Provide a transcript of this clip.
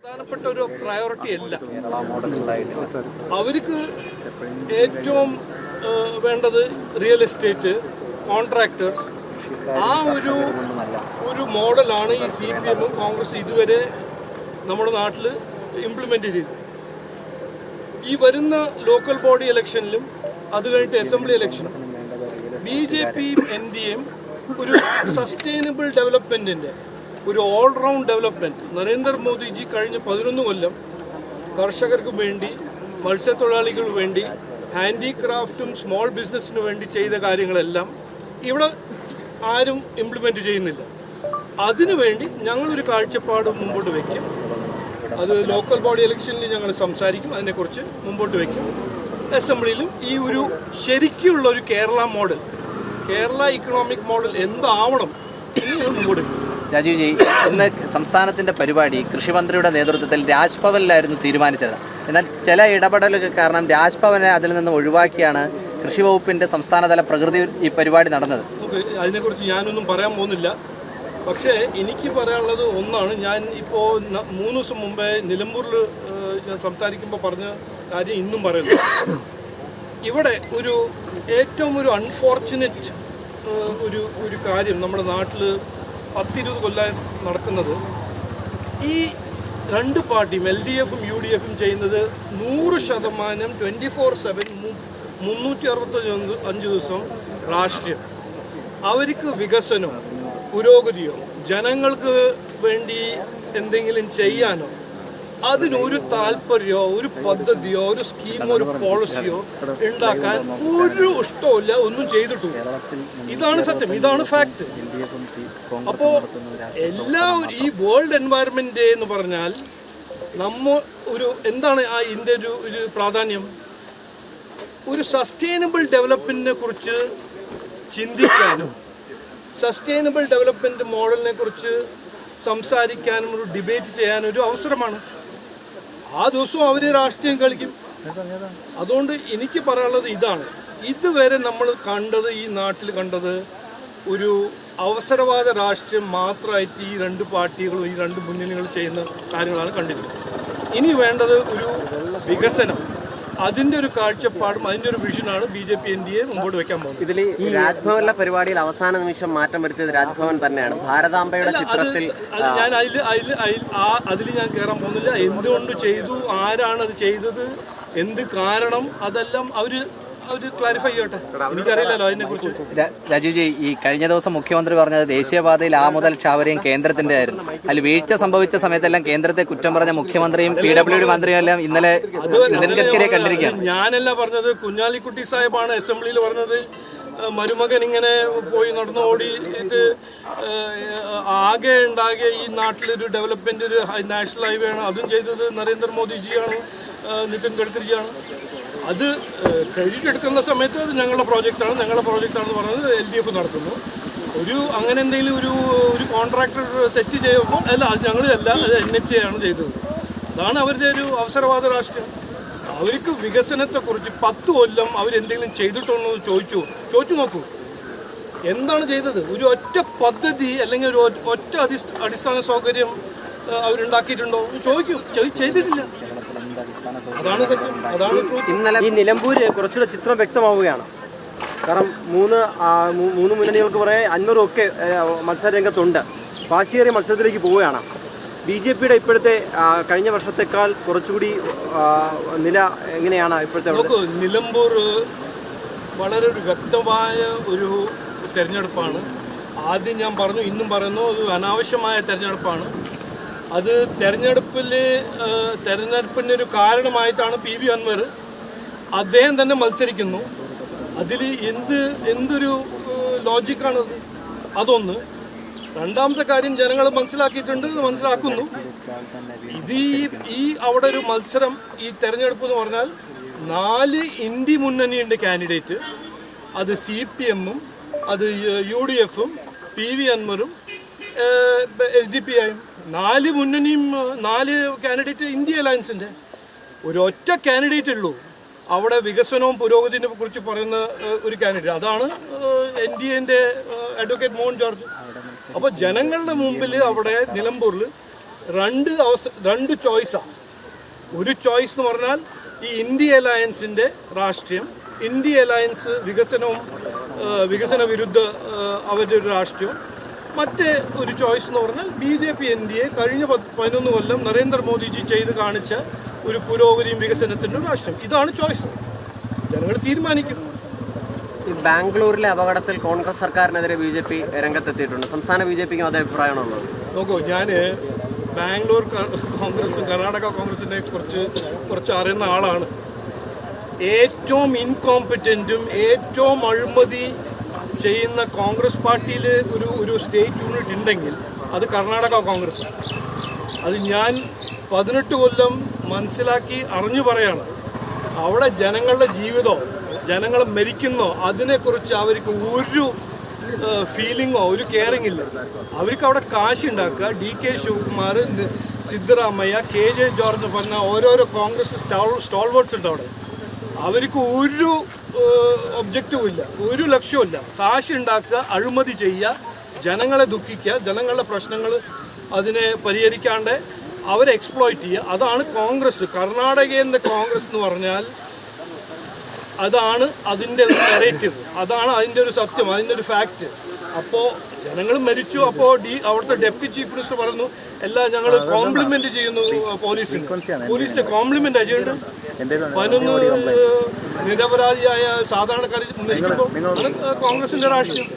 പ്രധാനപ്പെട്ട ഒരു പ്രയോറിറ്റി അല്ല. അവർക്ക് ഏറ്റവും വേണ്ടത് റിയൽ എസ്റ്റേറ്റ്, കോൺട്രാക്ടേഴ്സ്. ആ ഒരു മോഡലാണ് ഈ CPM കോൺഗ്രസ് ഇതുവരെ നമ്മുടെ നാട്ടിൽ ഇംപ്ലിമെൻ്റ് ചെയ്തത്. ഈ വരുന്ന ലോക്കൽ ബോഡി ഇലക്ഷനിലും അത് കഴിഞ്ഞിട്ട് അസംബ്ലി ഇലക്ഷനും BJPയും NDAയും ഒരു സസ്റ്റൈനബിൾ ഡെവലപ്മെൻറ്റിൻ്റെ ഒരു ഓൾറൗണ്ട് ഡെവലപ്മെൻറ്റ്. നരേന്ദ്രമോദിജി കഴിഞ്ഞ 11 കൊല്ലം കർഷകർക്ക് വേണ്ടി, മത്സ്യത്തൊഴിലാളികൾക്ക് വേണ്ടി, ഹാൻഡിക്രാഫ്റ്റും സ്മോൾ ബിസിനസ്സിന് വേണ്ടി ചെയ്ത കാര്യങ്ങളെല്ലാം ഇവിടെ ആരും ഇംപ്ലിമെൻറ്റ് ചെയ്യുന്നില്ല. അതിനുവേണ്ടി ഞങ്ങളൊരു കാഴ്ചപ്പാട് മുമ്പോട്ട് വയ്ക്കും. അത് ലോക്കൽ ബോഡി ഇലക്ഷനിൽ ഞങ്ങൾ സംസാരിക്കും, അതിനെക്കുറിച്ച് മുമ്പോട്ട് വയ്ക്കും. അസംബ്ലിയിലും ഈ ഒരു ശരിക്കുള്ള ഒരു Kerala model, Kerala economic model എന്താവണം എന്ന് മുമ്പോട്ട് വയ്ക്കും. രാജീവ് ജി, ഇന്ന് സംസ്ഥാനത്തിൻ്റെ പരിപാടി കൃഷിമന്ത്രിയുടെ നേതൃത്വത്തിൽ രാജ്ഭവനിലായിരുന്നു തീരുമാനിച്ചത്. എന്നാൽ ചില ഇടപെടലുകൾ കാരണം രാജ്ഭവനെ അതിൽ നിന്ന് ഒഴിവാക്കിയാണ് കൃഷി വകുപ്പിൻ്റെ സംസ്ഥാനതല പ്രകൃതി ഈ പരിപാടി നടന്നത്. അതിനെക്കുറിച്ച് ഞാനൊന്നും പറയാൻ പോകുന്നില്ല. പക്ഷേ എനിക്ക് പറയാനുള്ളത് ഒന്നാണ്. ഞാൻ ഇപ്പോൾ 3 ദിവസം മുമ്പേ നിലമ്പൂരിൽ ഞാൻ സംസാരിക്കുമ്പോൾ പറഞ്ഞ കാര്യം ഇന്നും പറയുന്നു. ഇവിടെ ഏറ്റവും അൺഫോർച്ചുനേറ്റ് ഒരു കാര്യം നമ്മുടെ നാട്ടിൽ 10-20 കൊല്ലം നടക്കുന്നത്, ഈ രണ്ട് പാർട്ടിയും LDFും UDFും ചെയ്യുന്നത് 100% 24/7 365 ദിവസം രാഷ്ട്രീയം. അവർക്ക് വികസനമോ പുരോഗതിയോ ജനങ്ങൾക്ക് വേണ്ടി എന്തെങ്കിലും ചെയ്യാനോ അതിനൊരു താല്പര്യമോ ഒരു പദ്ധതിയോ ഒരു സ്കീമോ ഒരു പോളിസിയോ ഉണ്ടാക്കാൻ ഒരു ഇഷ്ടമില്ല, ഒന്നും ചെയ്തിട്ടില്ല. ഇതാണ് സത്യം, ഇതാണ് ഫാക്ട്. അപ്പോൾ ഈ വേൾഡ് എൻവയറമെന്റ് ഡേ എന്ന് പറഞ്ഞാൽ എന്താണ് ഇതിൻ്റെ ഒരു പ്രാധാന്യം? ഒരു സസ്റ്റൈനബിൾ ഡെവലപ്മെന്റിനെ കുറിച്ച് ചിന്തിക്കാനും സസ്റ്റൈനബിൾ ഡെവലപ്മെന്റ് മോഡലിനെ കുറിച്ച് സംസാരിക്കാനും ഒരു ഡിബേറ്റ് ചെയ്യാനും ഒരു അവസരമാണ്. ആ ദിവസവും അവർ രാഷ്ട്രീയം കളിക്കും. അതുകൊണ്ട് എനിക്ക് പറയാനുള്ളത് ഇതാണ്. ഇതുവരെ നമ്മൾ ഈ നാട്ടിൽ കണ്ടത് ഒരു അവസരവാദ രാഷ്ട്രീയം മാത്രമായിട്ട് ഈ രണ്ട് പാർട്ടികളും ഈ രണ്ട് മുന്നണികളും ചെയ്യുന്ന കാര്യങ്ങളാണ് കണ്ടിരുന്നത്. ഇനി വേണ്ടത് ഒരു വികസനം, അതിൻ്റെ ഒരു കാഴ്ചപ്പാടും അതിൻ്റെ ഒരു വിഷനാണ് BJP NDA മുമ്പോട്ട് വെക്കാൻ പോകുന്നത്. ഇതിൽ രാജ്ഭവനിലെ പരിപാടിയിൽ അവസാന നിമിഷം മാറ്റം വരുത്തിയത് രാജ്ഭവൻ തന്നെയാണ്. ഭാരതാംബയുടെ ചിത്രത്തിൽ അതിൽ ഞാൻ കയറാൻ പോകുന്നില്ല. എന്തുകൊണ്ട് ചെയ്തു, ആരാണ് അത് ചെയ്തത്, എന്ത് കാരണം, അതെല്ലാം അവർ ക്ലാരിഫൈ ചെയ്യട്ടെ. എനിക്കറിയില്ലല്ലോ അതിനെക്കുറിച്ച്. രാജീവ് ജി, ഈ കഴിഞ്ഞ ദിവസം മുഖ്യമന്ത്രി പറഞ്ഞത് ദേശീയപാതയിൽ ആ മുതൽ ക്ഷാവരയും കേന്ദ്രത്തിന്റെ ആയിരുന്നു. അതിൽ വീഴ്ച സംഭവിച്ച സമയത്തെല്ലാം കേന്ദ്രത്തെ കുറ്റം പറഞ്ഞ മുഖ്യമന്ത്രിയും PWD മന്ത്രിയും എല്ലാം ഇന്നലെ നിതിൻ ഗഡ്കരിയെ കണ്ടിരിക്കുകയാണ്. ഞാനല്ല പറഞ്ഞത്, കുഞ്ഞാലിക്കുട്ടി സാഹിബാണ് അസംബ്ലിയിൽ പറഞ്ഞത്. മരുമകൻ ഇങ്ങനെ പോയി നടന്ന് ഓടിയിട്ട് ആകെ ഉണ്ടാകിയ ഈ നാട്ടിലൊരു ഡെവലപ്മെന്റ്, ഒരു നാഷണൽ ഹൈവേ ആണ്. അതും ചെയ്തത് നരേന്ദ്രമോദിജിയാണ്, നിതിൻ ഗഡ്കരിജിയാണ്. അത് ക്രെഡിറ്റ് എടുക്കുന്ന സമയത്ത് അത് ഞങ്ങളുടെ പ്രോജക്റ്റാണെന്ന് പറഞ്ഞത് LDF നടത്തുന്നു. അങ്ങനെ എന്തെങ്കിലും ഒരു കോൺട്രാക്ടർ തെറ്റ് ചെയ്യുമ്പോൾ അത് ഞങ്ങളല്ല, അത് NHA ആണ് ചെയ്തത്. അതാണ് അവരുടെ ഒരു അവസരവാദ രാഷ്ട്രീയം. അവർക്ക് വികസനത്തെക്കുറിച്ച് 10 കൊല്ലം അവരെന്തെങ്കിലും ചെയ്തിട്ടുണ്ടോ എന്ന് ചോദിച്ചു നോക്കൂ. എന്താണ് ചെയ്തത്? ഒരു ഒറ്റ പദ്ധതി അല്ലെങ്കിൽ ഒരു ഒറ്റ അടിസ്ഥാന സൗകര്യം അവരുണ്ടാക്കിയിട്ടുണ്ടോ ചോദിക്കും. ചെയ്തിട്ടില്ല. അതാണ് സത്യം, അതാണ്. ഇന്നലെ ഈ നിലമ്പൂര് കുറച്ചുകൂടെ ചിത്രം വ്യക്തമാവുകയാണ്. കാരണം മൂന്ന് മുന്നണികൾക്ക് പുറമെ അൻവറും ഒക്കെ മത്സരരംഗത്തുണ്ട്. വാശിയേറിയ മത്സരത്തിലേക്ക് പോവുകയാണ്. BJPയുടെ ഇപ്പോഴത്തെ കഴിഞ്ഞ വർഷത്തേക്കാൾ കുറച്ചുകൂടി നില എങ്ങനെയാണ് ഇപ്പോഴത്തെ? നിലമ്പൂർ വളരെ ഒരു വ്യക്തമായ ഒരു തെരഞ്ഞെടുപ്പാണ്. ആദ്യം ഞാൻ പറഞ്ഞു, ഇന്നും പറയുന്നു, ഒരു അനാവശ്യമായ തെരഞ്ഞെടുപ്പാണ്. അത് തെരഞ്ഞെടുപ്പിൻ്റെ ഒരു കാരണമായിട്ടാണ് PV അൻവർ അദ്ദേഹം തന്നെ മത്സരിക്കുന്നു. അതിൽ എന്തൊരു ലോജിക്കാണത്? അതൊന്ന്. രണ്ടാമത്തെ കാര്യം, ജനങ്ങൾ മനസ്സിലാക്കുന്നു. അവിടെ ഒരു മത്സരം, ഈ തെരഞ്ഞെടുപ്പ് എന്ന് പറഞ്ഞാൽ 4 ഇന്ത്യ മുന്നണിയുണ്ട് കാൻഡിഡേറ്റ്. അത് CPMഉം അത് UDFും PV അൻവറും SDPIയും. 4 മുന്നണിയും 4 കാൻഡിഡേറ്റ് ഇന്ത്യ അലയൻസിൻ്റെ. ഒരൊറ്റ കാൻഡിഡേറ്റ് ഉള്ളൂ അവിടെ വികസനവും പുരോഗതിനെ കുറിച്ച് പറയുന്ന ഒരു കാൻഡിഡേറ്റ്. അതാണ് NDAൻ്റെ അഡ്വക്കേറ്റ് മോഹൻ ജോർജ്. അപ്പോൾ ജനങ്ങളുടെ മുമ്പിൽ അവിടെ നിലമ്പൂരിൽ രണ്ട് ചോയ്സാണ്. ഒരു ചോയ്സ് എന്ന് പറഞ്ഞാൽ ഈ ഇന്ത്യ അലയൻസിൻ്റെ രാഷ്ട്രീയം, ഇന്ത്യ അലയൻസ് വികസന വിരുദ്ധ അവരുടെ ഒരു രാഷ്ട്രീയം. മറ്റേ ഒരു ചോയ്സ് എന്ന് പറഞ്ഞാൽ BJP NDA കഴിഞ്ഞ 11 കൊല്ലം നരേന്ദ്രമോദിജി ചെയ്ത് കാണിച്ച ഒരു പുരോഗതിയും വികസനത്തിൻ്റെ രാഷ്ട്രീയം. ഇതാണ് ചോയ്സ്. ജനങ്ങൾ തീരുമാനിക്കും. ഈ ബാംഗ്ലൂരിലെ അപകടത്തിൽ കോൺഗ്രസ് സർക്കാരിനെതിരെ BJP രംഗത്തെത്തിയിട്ടുണ്ട്. സംസ്ഥാന BJPക്കും അതേ അഭിപ്രായമാണുള്ളത്. നോക്കൂ, ഞാൻ ബാംഗ്ലൂർ കോൺഗ്രസും കർണാടക കോൺഗ്രസിനെ കുറച്ച് അറിയുന്ന ആളാണ്. ഏറ്റവും ഇൻകോമ്പറ്റൻറ്റും ഏറ്റവും അഴിമതി ചെയ്യുന്ന കോൺഗ്രസ് പാർട്ടിയിൽ ഒരു സ്റ്റേറ്റ് യൂണിറ്റ് ഉണ്ടെങ്കിൽ അത് കർണാടക കോൺഗ്രസ്. അത് ഞാൻ 18 കൊല്ലം മനസ്സിലാക്കി അറിഞ്ഞു പറയാണ്. അവിടെ ജനങ്ങളുടെ ജീവിതമോ ജനങ്ങൾ മരിക്കുന്നോ അതിനെക്കുറിച്ച് അവർക്ക് ഒരു ഫീലിങ്ങോ ഒരു കെയറിങ് ഇല്ല. അവർക്ക് അവിടെ കാശുണ്ടാക്കുക. DK Shivakumar, Siddaramaiah, KJ George പറഞ്ഞ ഓരോരോ കോൺഗ്രസ് സ്റ്റോൾവേർഡ്സ് ഉണ്ട് അവിടെ. അവർക്ക് ഒരു ഒബ്ജക്റ്റീവും ഇല്ല, ഒരു ലക്ഷ്യവും ഇല്ല. കാശുണ്ടാക്കുക, അഴിമതി ചെയ്യുക, ജനങ്ങളെ ദുഃഖിക്കുക, ജനങ്ങളുടെ പ്രശ്നങ്ങൾ അതിനെ പരിഹരിക്കാണ്ട് അവരെ എക്സ്പ്ലോയിറ്റ് ചെയ്യുക. അതാണ് കോൺഗ്രസ്. കർണാടകയിലെ കോൺഗ്രസ് എന്ന് പറഞ്ഞാൽ അതാണ് അതിൻ്റെ ഒരു നെറേറ്റീവ്, അതാണ് അതിൻ്റെ ഒരു സത്യം, അതിൻ്റെ ഒരു ഫാക്റ്റ്. അപ്പോൾ ജനങ്ങൾ മരിച്ചു. അപ്പോൾ അവിടുത്തെ ഡെപ്യൂട്ടി ചീഫ് മിനിസ്റ്റർ പറഞ്ഞു ഞങ്ങൾ കോംപ്ലിമെന്റ് ചെയ്യുന്നു പോലീസിന് കോംപ്ലിമെന്റ് ചെയ്യുന്നുണ്ട്. 11 നിരപരാധിയായ സാധാരണക്കാർ മരിക്കുമ്പോൾ കോൺഗ്രസിന്റെ രാഷ്ട്രീയം.